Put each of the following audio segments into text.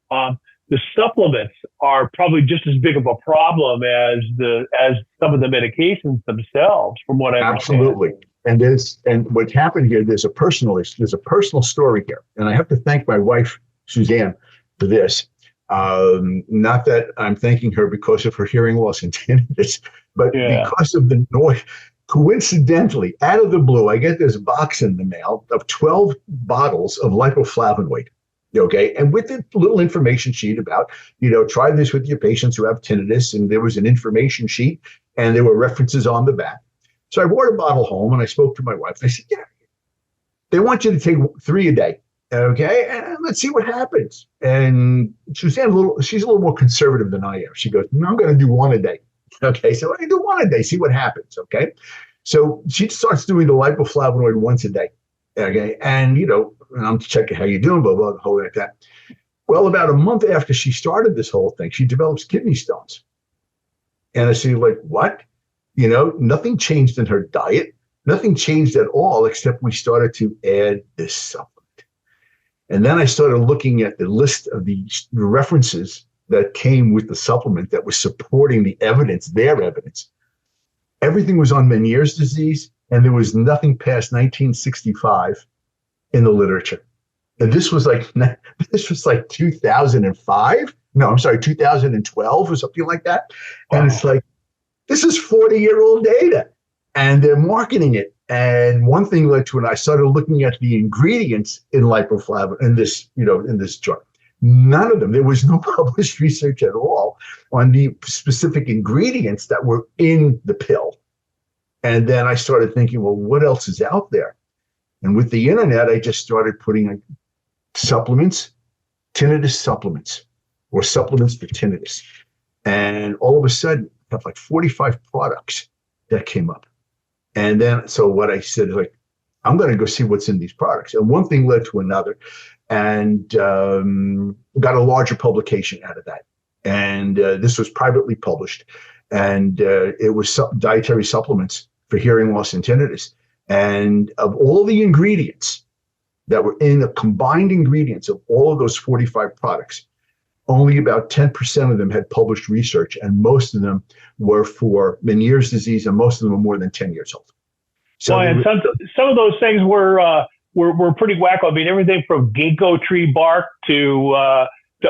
The supplements are probably just as big of a problem as some of the medications themselves, from what I understand. Absolutely. And what happened here, there's a personal story here. And I have to thank my wife, Suzanne, for this. Not that I'm thanking her because of her hearing loss and tinnitus, but because of the noise. Coincidentally, out of the blue, I get this box in the mail of 12 bottles of lipoflavonoid. Okay. And with a little information sheet about, try this with your patients who have tinnitus. And there was an information sheet and there were references on the back. So I brought a bottle home and I spoke to my wife. I said, yeah, they want you to take 3 a day. Okay. And let's see what happens. And Suzanne, she's a little more conservative than I am. She goes, no, I'm going to do 1 a day. Okay. So I do 1 a day, see what happens. Okay. So she starts doing the lipoflavonoid once a day. Okay. And, and I'm checking how you're doing, blah, blah, blah, like that. Well, about a month after she started this whole thing, she develops kidney stones. And I say, like, what? Nothing changed in her diet. Nothing changed at all, except we started to add this supplement. And then I started looking at the list of the references that came with the supplement that was supporting the evidence, their evidence. Everything was on Meniere's disease, and there was nothing past 1965 in the literature. And this was like 2005. No, I'm sorry, 2012 or something like that. Wow. And it's like, this is 40-year-old data, and they're marketing it. And one thing led to it. I started looking at the ingredients in lipoflavin in this drug. None of them. There was no published research at all on the specific ingredients that were in the pill. And then I started thinking, well, what else is out there? And with the internet, I just started putting supplements, tinnitus supplements, or supplements for tinnitus. And all of a sudden, I have like 45 products that came up. And then, so what I said is like, I'm going to go see what's in these products. And one thing led to another, and got a larger publication out of that. And this was privately published. And it was dietary supplements for hearing loss and tinnitus. And of all the ingredients that were in the combined ingredients of all of those 45 products, only about 10% of them had published research, and most of them were for Meniere's disease, and most of them were more than 10 years old. So and some of those things were pretty wacko. I mean, everything from ginkgo tree bark to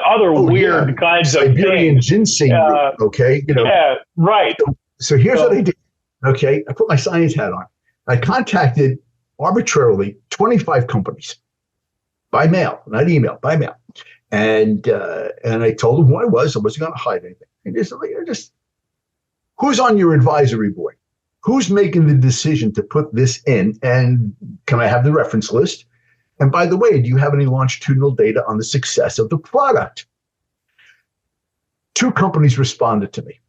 other weird kinds of Siberian ginseng. Okay, Yeah, right. So here's what I did. Okay, I put my science hat on. I contacted arbitrarily 25 companies by mail, not email, by mail. And I told them who I wasn't going to hide anything. And just who's on your advisory board? Who's making the decision to put this in? And can I have the reference list? And by the way, do you have any longitudinal data on the success of the product? 2 companies responded to me.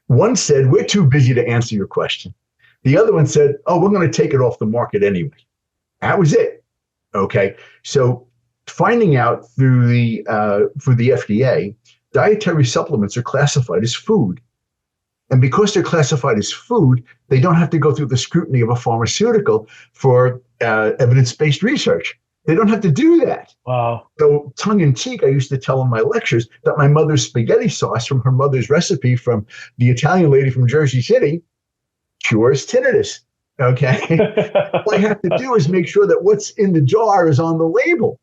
One said, we're too busy to answer your question. The other one said, oh, we're going to take it off the market anyway. That was it. Okay. So finding out through the FDA, dietary supplements are classified as food. And because they're classified as food, they don't have to go through the scrutiny of a pharmaceutical for evidence-based research. They don't have to do that. Wow. So tongue-in-cheek, I used to tell in my lectures that my mother's spaghetti sauce from her mother's recipe from the Italian lady from Jersey City cures tinnitus. Okay. All I have to do is make sure that what's in the jar is on the label.